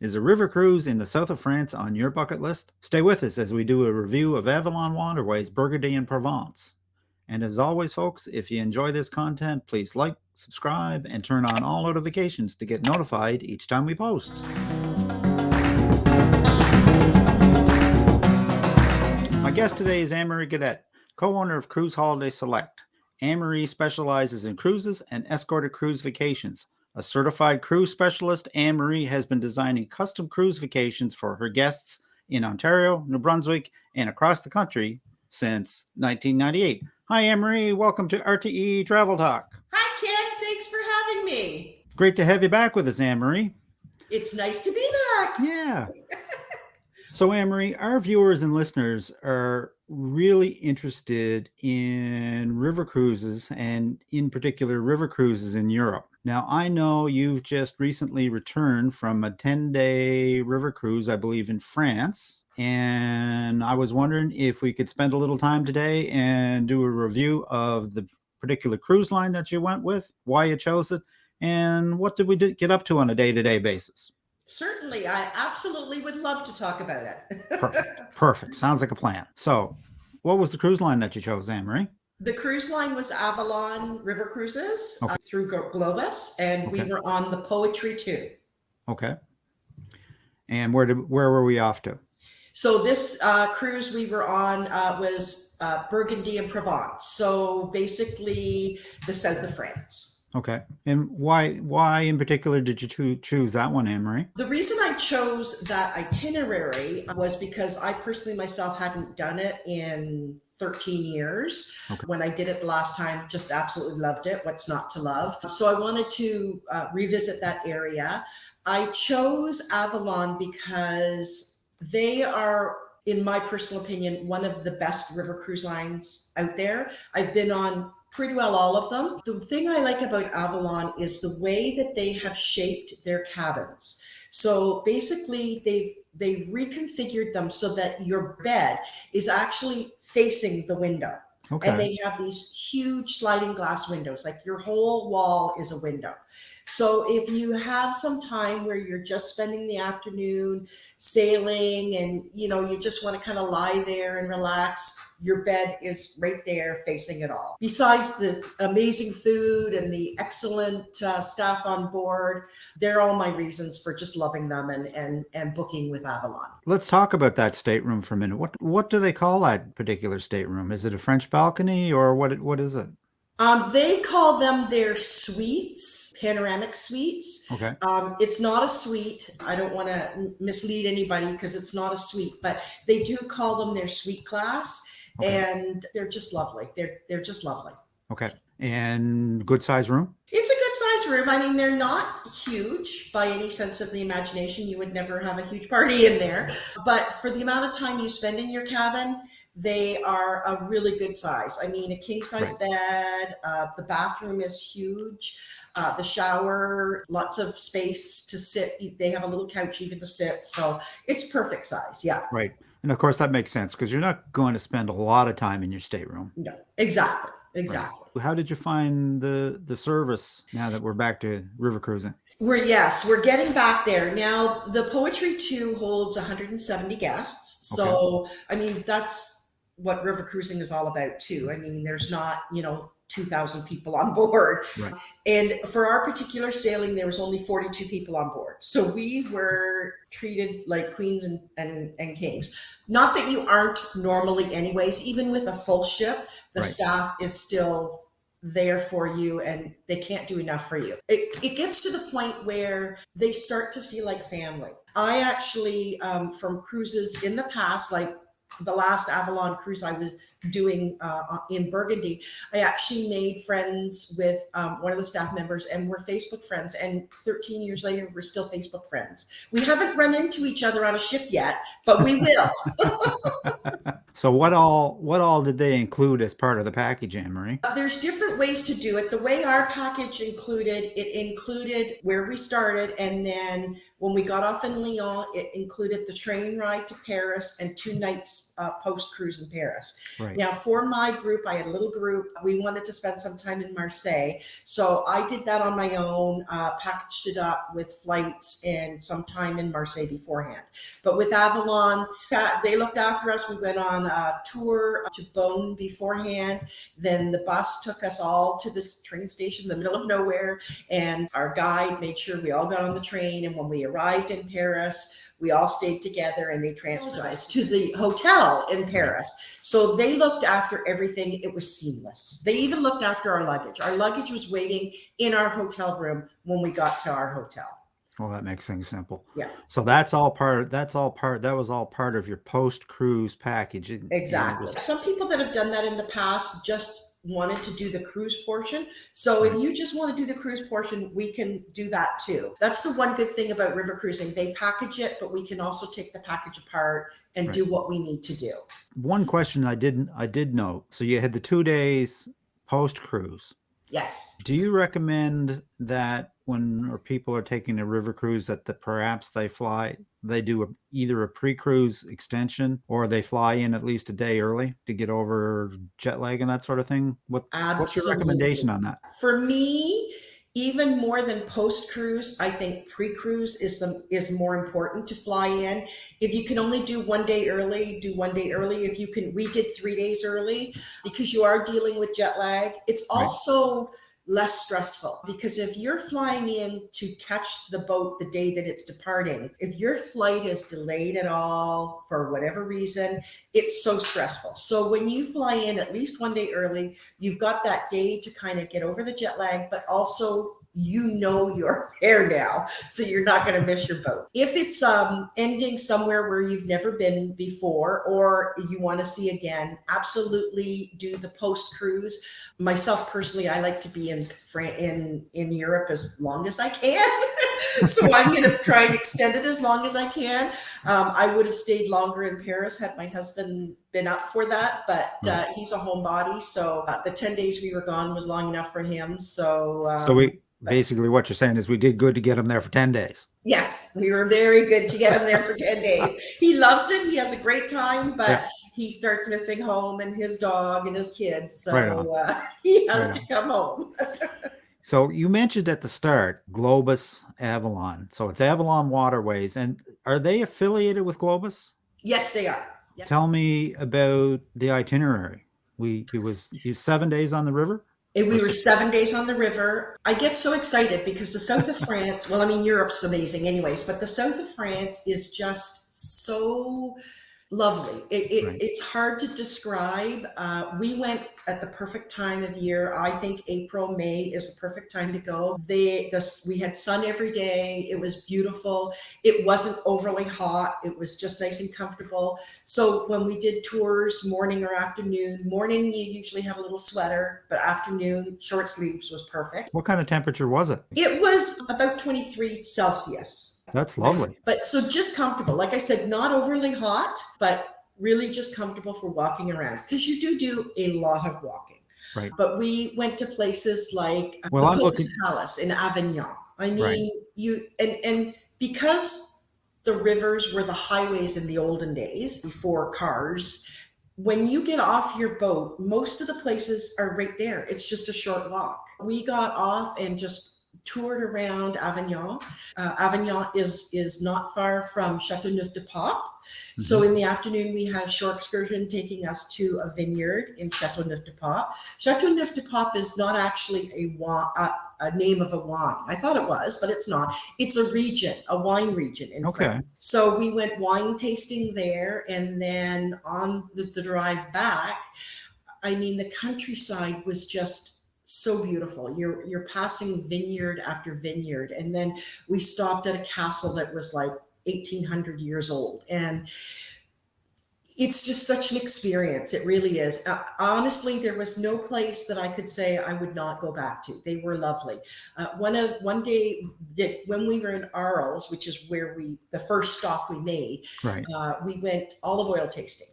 Is a river cruise in the south of France on your bucket list? Stay with us as we do a review of Avalon Waterways, Burgundy and Provence. And as always, folks, if you enjoy this content, please like, subscribe, and turn on all notifications to get notified each time we post. My guest today is Anne-Marie Gaudet, co-owner of Cruise Holiday Select. Anne-Marie specializes in cruises and escorted cruise vacations. A certified cruise specialist, Anne-Marie has been designing custom cruise vacations for her guests in Ontario, New Brunswick, and across the country since 1998. Hi, Anne-Marie. Welcome to RTE Travel Talk. Hi, Ken. Thanks for having me. Great to have you back with us, Anne-Marie. It's nice to be back. Yeah. So, Anne-Marie, our viewers and listeners are really interested in river cruises, and in particular, river cruises in Europe. Now, I know you've just recently returned from a 10-day river cruise, I believe, in France. And I was wondering if we could spend a little time today and do a review of the particular cruise line that you went with, why you chose it, and what did we get up to on a day-to-day basis. Certainly. I absolutely would love to talk about it. Perfect. Sounds like a plan. So, what was the cruise line that you chose, Anne-Marie? The cruise line was Avalon River Cruises through Globus, and we were on the Poetry 2. Okay. And where were we off to? So this cruise we were on was Burgundy and Provence. So basically the south of France. Okay. And why in particular did you choose that one, Anne-Marie? The reason I chose that itinerary was because I personally myself hadn't done it in 13 years. Okay. When I did it the last time, just absolutely loved it. What's not to love? So I wanted to revisit that area. I chose Avalon because they are, in my personal opinion, one of the best river cruise lines out there. I've been on pretty well all of them. The thing I like about Avalon is the way that they have shaped their cabins. So basically they've reconfigured them so that your bed is actually facing the window. Okay. And they have these huge sliding glass windows, like your whole wall is a window. So if you have some time where you're just spending the afternoon sailing and, you just want to kind of lie there and relax, your bed is right there facing it all. Besides the amazing food and the excellent staff on board, they're all my reasons for just loving them and booking with Avalon. Let's talk about that stateroom for a minute. What do they call that particular stateroom? Is it a French balcony or what is it? They call them their suites, Panoramic Suites. Okay. It's not a suite. I don't want to mislead anybody because it's not a suite, but they do call them their suite class, and they're just lovely. They're just lovely. Okay. And good size room? It's a good size room. I mean, they're not huge by any sense of the imagination. You would never have a huge party in there. But for the amount of time you spend in your cabin, they are a really good size. I mean, a king size bed, the bathroom is huge, the shower, lots of space to sit. They have a little couch even to sit. So it's perfect size. Yeah. Right. And of course that makes sense because you're not going to spend a lot of time in your stateroom. No, exactly. Exactly. Right. How did you find the service now that we're back to river cruising? We're getting back there. Now, the Poetry 2 holds 170 guests. So, I mean, that's what river cruising is all about too. I mean, there's not, 2,000 people on board. Right. And for our particular sailing, there was only 42 people on board. So we were treated like queens and kings. Not that you aren't normally anyways, even with a full ship, the staff is still there for you and they can't do enough for you. It gets to the point where they start to feel like family. I actually, from cruises in the past, like the last Avalon cruise I was doing in Burgundy, I actually made friends with one of the staff members and we're Facebook friends. And 13 years later, we're still Facebook friends. We haven't run into each other on a ship yet, but we will. So what all did they include as part of the package, Anne Marie? There's different ways to do it. The way our package included where we started, and then when we got off in Lyon, it included the train ride to Paris and 2 nights post cruise in Paris. Right. Now, for my group, I had a little group. We wanted to spend some time in Marseille, so I did that on my own, packaged it up with flights and some time in Marseille beforehand. But with Avalon, they looked after us. We went on a tour to Beaune beforehand. Then the bus took us all to this train station in the middle of nowhere, and our guide made sure we all got on the train. And when we arrived in Paris, we all stayed together, and they transferred us to the hotel in Paris. So they looked after everything. It was seamless. They even looked after our luggage. Our luggage was waiting in our hotel room when we got to our hotel. Well, that makes things simple. Yeah. So that was all part of your post-cruise package. Exactly. Some people that have done that in the past just wanted to do the cruise portion. So if you just want to do the cruise portion, we can do that too. That's the one good thing about river cruising. They package it, but we can also take the package apart and do what we need to do. One question I did note. So you had the 2 days post-cruise. Yes. Do you recommend that when people are taking a river cruise that perhaps they do either a pre-cruise extension or they fly in at least a day early to get over jet lag and that sort of thing? What's your recommendation on that? For me, even more than post-cruise, I think pre-cruise is more important to fly in. If you can only do 1 day early, do 1 day early. If you can, we did 3 days early because you are dealing with jet lag. It's also less stressful because if you're flying in to catch the boat the day that it's departing, if your flight is delayed at all for whatever reason, it's so stressful. So when you fly in at least 1 day early, you've got that day to kind of get over the jet lag, but also you're there now, so you're not going to miss your boat. If it's ending somewhere where you've never been before or you want to see again, absolutely do the post-cruise. Myself personally, I like to be in Europe as long as I can. So I'm going to try and extend it as long as I can. I would have stayed longer in Paris had my husband been up for that, but he's a homebody, so the 10 days we were gone was long enough for him. So basically what you're saying is we did good to get him there for 10 days. Yes, we were very good to get him there for 10 days. He loves it. He has a great time, but he starts missing home and his dog and his kids. So he has to come home. So you mentioned at the start, Globus Avalon. So it's Avalon Waterways. And are they affiliated with Globus? Yes, they are. Yes. Tell me about the itinerary. He was 7 days on the river? We were 7 days on the river. I get so excited because the south of France, well, I mean, Europe's amazing anyways, but the south of France is just so lovely. It's hard to describe. We went at the perfect time of year. I think April, May is the perfect time to go. We had sun every day. It was beautiful. It wasn't overly hot. It was just nice and comfortable. So when we did tours, morning or afternoon, morning you usually have a little sweater, but afternoon, short sleeves was perfect. What kind of temperature was it? It was about 23 Celsius. That's lovely. But so just comfortable. Like I said, not overly hot, but really just comfortable for walking around because you do a lot of walking. Right. But we went to places like the Pope's Palace in Avignon. I mean, and because the rivers were the highways in the olden days before cars, when you get off your boat, most of the places are right there. It's just a short walk. We got off and just toured around Avignon. Avignon is not far from Châteauneuf-du-Pape. Mm-hmm. So in the afternoon, we had a short excursion taking us to a vineyard in Châteauneuf-du-Pape. Châteauneuf-du-Pape is not actually a name of a wine. I thought it was, but it's not. It's a region, a wine region in France. So we went wine tasting there, and then on the drive back, I mean, the countryside was just so beautiful. You're passing vineyard after vineyard, and then we stopped at a castle that was like 1800 years old, and it's just such an experience. It really is. Honestly, there was no place that I could say I would not go back to. They were lovely. One day when we were in Arles, which is where the first stop we made, we went olive oil tasting.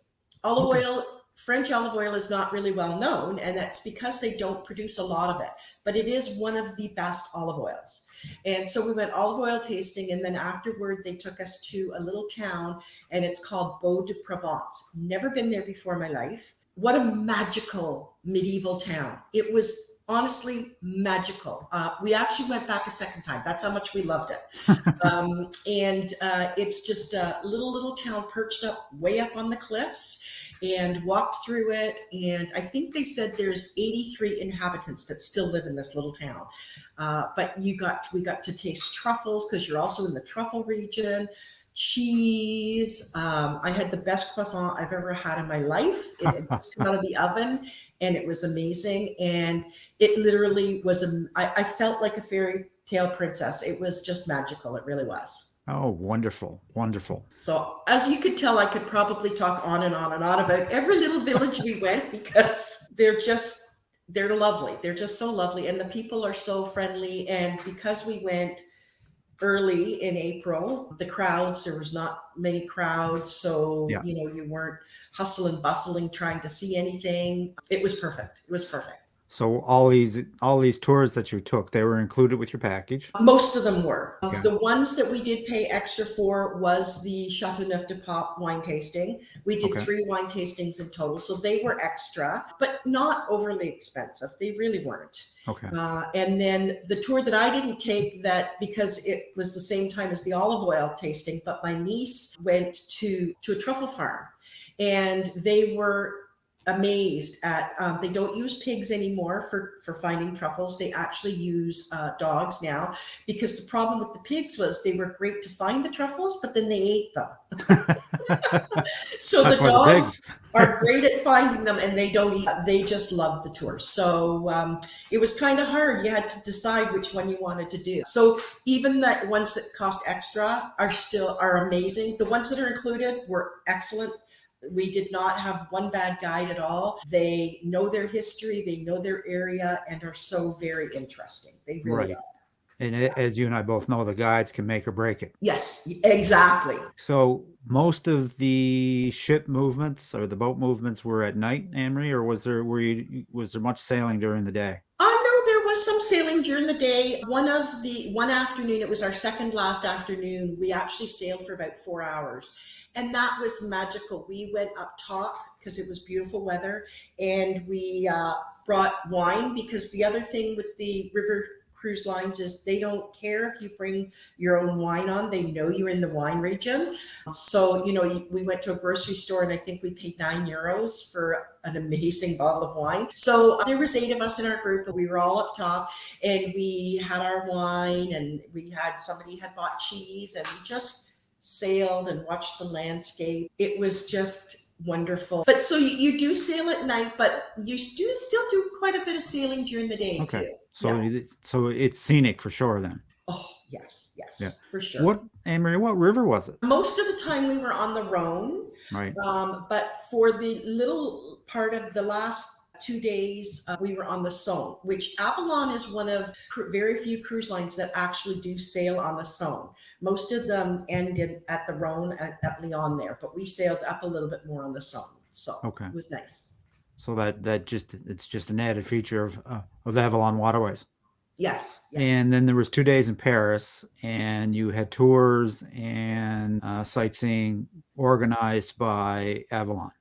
Olive Okay. oil, French olive oil is not really well known, and that's because they don't produce a lot of it. But it is one of the best olive oils. And so we went olive oil tasting, and then afterward, they took us to a little town, and it's called Beau de Provence. Never been there before in my life. What a magical medieval town. It was honestly magical. We actually went back a second time. That's how much we loved it. And it's just a little town perched up way up on the cliffs, and walked through it. And I think they said there's 83 inhabitants that still live in this little town. But we got to taste truffles because you're also in the truffle region. Cheese. I had the best croissant I've ever had in my life. It had just come out of the oven, and it was amazing. And it literally was, I felt like a fairy tale princess. It was just magical. It really was. Oh, wonderful. Wonderful. So as you could tell, I could probably talk on and on and on about every little village we went, because they're lovely. They're just so lovely. And the people are so friendly. And because we went early in April, there was not many crowds. So, Yeah. you weren't hustle and bustling trying to see anything. It was perfect. It was perfect. So all these tours that you took, they were included with your package? Most of them were. Yeah. The ones that we did pay extra for was the Châteauneuf-du-Pape wine tasting. We did 3 wine tastings in total, so they were extra, but not overly expensive. They really weren't. Okay. And then the tour that I didn't take, that because it was the same time as the olive oil tasting, but my niece went to a truffle farm, and they were amazed at they don't use pigs anymore for finding truffles. They actually use dogs now, because the problem with the pigs was they were great to find the truffles, but then they ate them. So the dogs are great at finding them, and they don't eat. They just loved the tour. So it was kind of hard. You had to decide which one you wanted to do. So even the ones that cost extra are amazing. The ones that are included were excellent. We did not have one bad guide at all. They know their history, they know their area, and are so very interesting. They really are. And as you and I both know, the guides can make or break it. Yes, exactly. So most of the ship movements or the boat movements were at night, Anne-Marie, or was there much sailing during the day? No, there was some sailing during the day. One afternoon, it was our second last afternoon, we actually sailed for about 4 hours. And that was magical. We went up top because it was beautiful weather, and we brought wine, because the other thing with the river cruise lines is they don't care if you bring your own wine on. They know you're in the wine region. So, we went to a grocery store, and I think we paid €9 for an amazing bottle of wine. So there was 8 of us in our group, and we were all up top, and we had our wine, and somebody had bought cheese, and we just sailed and watched the landscape. It was just wonderful. But so you do sail at night, but you do still do quite a bit of sailing during the day too. So it's scenic for sure then. Oh, yes, Yeah. for sure. Anne-Marie, what river was it? Most of the time we were on the Rhone, Right. But for the little part of the last 2 days, we were on the Saone, which Avalon is one of very few cruise lines that actually do sail on the Saone. Most of them ended at the Rhone at Lyon there, but we sailed up a little bit more on the Saone. So It was nice. So it's just an added feature of the Avalon Waterways. Yes. And then there was 2 days in Paris, and you had tours and sightseeing organized by Avalon.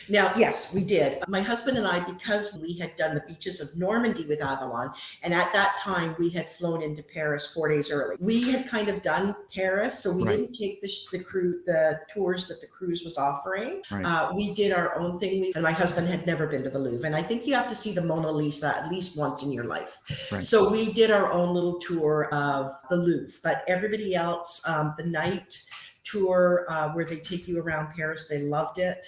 Now, yes, we did. My husband and I, because we had done the beaches of Normandy with Avalon, and at that time we had flown into Paris 4 days early. We had kind of done Paris, so we didn't take the tours that the cruise was offering. Right. We did our own thing. And my husband had never been to the Louvre, and I think you have to see the Mona Lisa at least once in your life. Right. So we did our own little tour of the Louvre, but everybody else, the night tour where they take you around Paris, they loved it.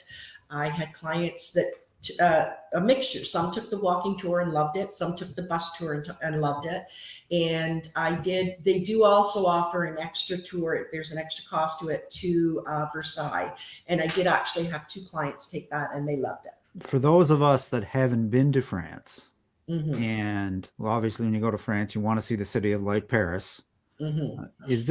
I had clients that a mixture. Some took the walking tour and loved it. Some took the bus tour and loved it. And they do also offer an extra tour. There's an extra cost to it, to Versailles. And I did actually have 2 clients take that, and they loved it. For those of us that haven't been to France, and obviously when you go to France, you want to see the city of light, Paris. Is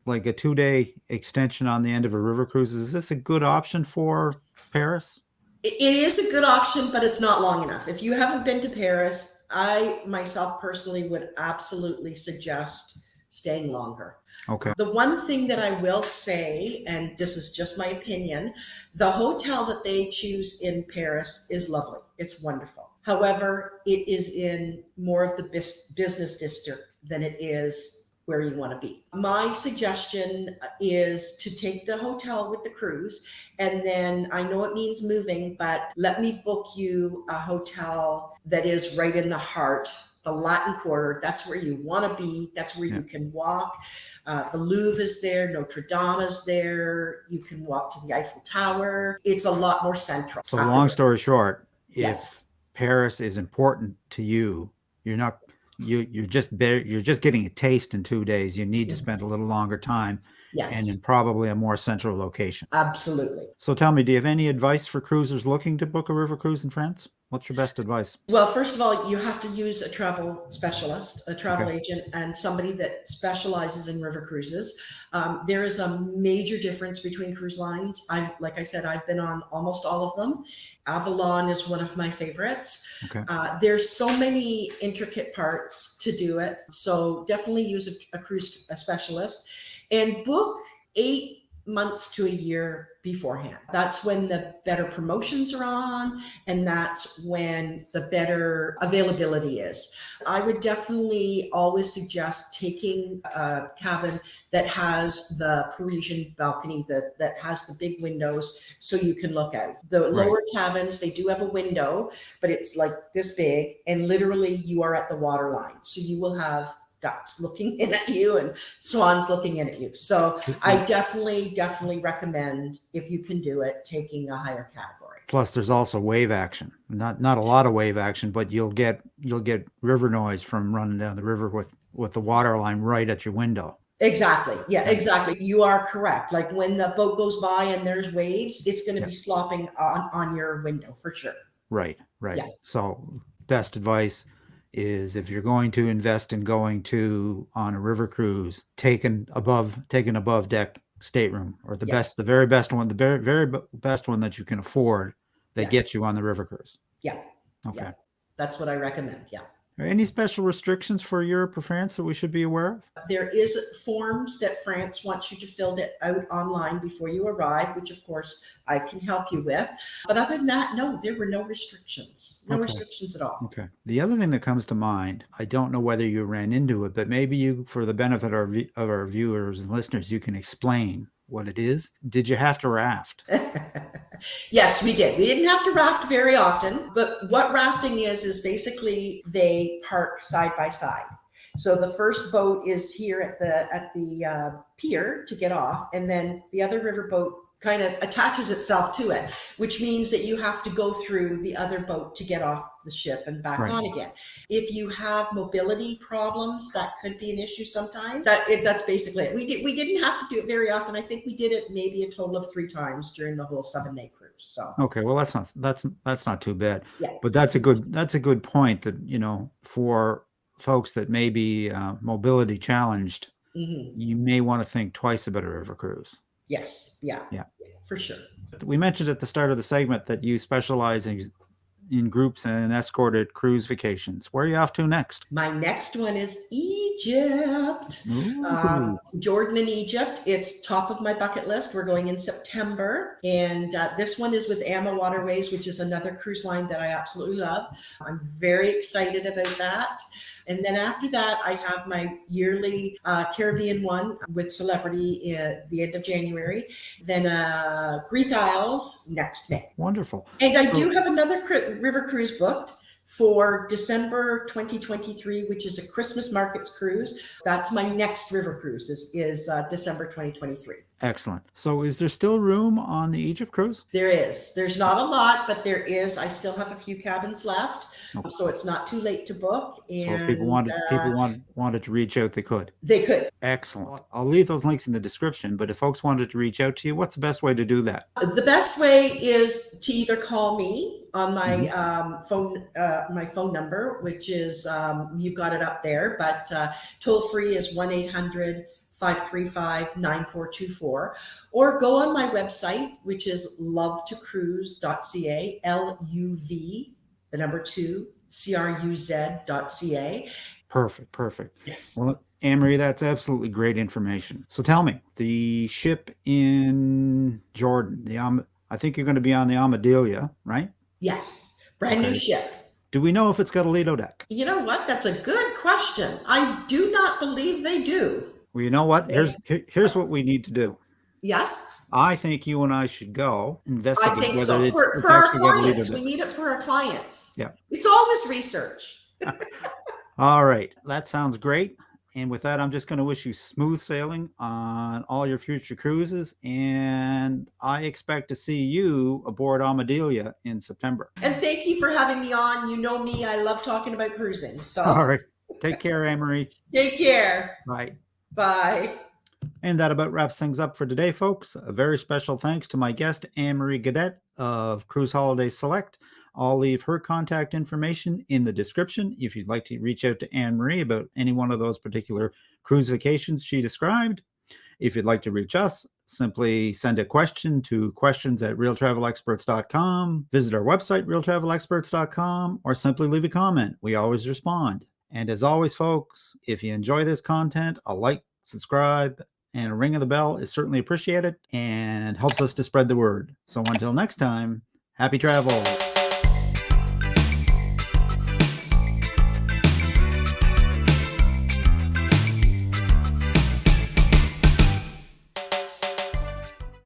like a 2-day extension on the end of a river cruise, is this a good option for Paris? It is a good option, but it's not long enough. If you haven't been to Paris, I myself personally would absolutely suggest staying longer. Okay. The one thing that I will say, and this is just my opinion, the hotel that they choose in Paris is lovely. It's wonderful. However, it is in more of the business district than it is where you want to be. My suggestion is to take the hotel with the cruise, and then I know it means moving, but let me book you a hotel that is right in the heart, the Latin Quarter. That's where you want to be. That's where you can walk. The Louvre is there. Notre Dame is there. You can walk to the Eiffel Tower. It's a lot more central. So long story short, if Paris is important to you, you're just getting a taste in 2 days. You need to spend a little longer time, and in probably a more central location. Absolutely. So tell me, do you have any advice for cruisers looking to book a river cruise in France? What's your best advice? Well, first of all, you have to use a travel specialist, a travel agent, and somebody that specializes in river cruises. There is a major difference between cruise lines. Like I said, I've been on almost all of them. Avalon is one of my favorites. There's so many intricate parts to do it. So definitely use a cruise specialist and book 8 months to a year beforehand. That's when the better promotions are on, and that's when the better availability is. I would definitely always suggest taking a cabin that has the Parisian balcony, that has the big windows so you can look out. The lower cabins, they do have a window, but it's like this big, and literally you are at the water line. So you will have ducks looking in at you and swans looking in at you. So I definitely recommend, if you can do it, taking a higher category. Plus, there's also wave action. Not a lot of wave action, but you'll get river noise from running down the river with the water line right at your window. Exactly. Yeah, exactly. You are correct. Like when the boat goes by and there's waves, it's going to be slopping on your window for sure. Right. Yeah. So best advice is, if you're going to invest in going on a river cruise, take an above deck stateroom, or the very best one that you can afford, that gets you on the river cruise. Yeah. Okay. Yeah. That's what I recommend. Yeah. Are any special restrictions for Europe or France that we should be aware of? There is forms that France wants you to fill it out online before you arrive, which of course I can help you with. But other than that, no, there were no restrictions. No restrictions at all. Okay. The other thing that comes to mind, I don't know whether you ran into it, but maybe you, for the benefit of our viewers and listeners, you can explain what it is. Did you have to raft? Yes, we did. We didn't have to raft very often, but what rafting is basically they park side by side. So the first boat is here at the pier to get off, and then the other river boat kind of attaches itself to it, which means that you have to go through the other boat to get off the ship and back on again. If you have mobility problems, that could be an issue sometimes. That's basically it. We didn't have to do it very often. I think we did it maybe a total of 3 times during the whole 7-day cruise. So okay, well that's not too bad. Yeah. But that's a good point, that for folks that may be mobility challenged, you may want to think twice about a river cruise. Yes. Yeah. For sure. We mentioned at the start of the segment that you specialize in groups and escorted cruise vacations. Where are you off to next? My next one is Egypt. Jordan and Egypt. It's top of my bucket list. We're going in September. And this one is with Avalon Waterways, which is another cruise line that I absolutely love. I'm very excited about that. And then after that, I have my yearly Caribbean one with Celebrity at the end of January. Then Greek Isles next May. Wonderful. And I do have another river cruise booked for December 2023, which is a Christmas markets cruise. That's my next river cruise is December 2023. Excellent. So is there still room on the Egypt cruise? There is. There's not a lot, but there is. I still have a few cabins left. So it's not too late to book. And so if people wanted to reach out, they could. They could. Excellent. I'll leave those links in the description, but if folks wanted to reach out to you, what's the best way to do that? The best way is to either call me on my phone number, which is you've got it up there, but toll free is 1-800 535-9424, or go on my website, which is lovetocruise.ca, LUV, the number 2, CRUZ.ca. Perfect. Yes. Well, Anne-Marie, that's absolutely great information. So tell me, the ship in Jordan, I think you're going to be on the Armadillo, right? Yes. Brand new ship. Do we know if it's got a Lido deck? You know what? That's a good question. I do not believe they do. Well, you know what? Here's what we need to do. Yes. I think you and I should go I investigate think whether so. it's For our actually got a Lido clients, we deck. need it for our clients. Yeah. It's always research. All right. That sounds great. And with that, I'm just going to wish you smooth sailing on all your future cruises. And I expect to see you aboard Armadillo in September. And thank you for having me on. You know me, I love talking about cruising. So All right. Take care, Anne-Marie. take care. Bye. Bye. And that about wraps things up for today, folks. A very special thanks to my guest, Anne-Marie Gaudet of Cruise Holidays Select. I'll leave her contact information in the description if you'd like to reach out to Anne-Marie about any one of those particular cruise vacations she described. If you'd like to reach us, simply send a question to questions@realtravelexperts.com, visit our website, realtravelexperts.com, or simply leave a comment. We always respond. And as always, folks, if you enjoy this content, a like, subscribe, and a ring of the bell is certainly appreciated and helps us to spread the word. So until next time, happy travels.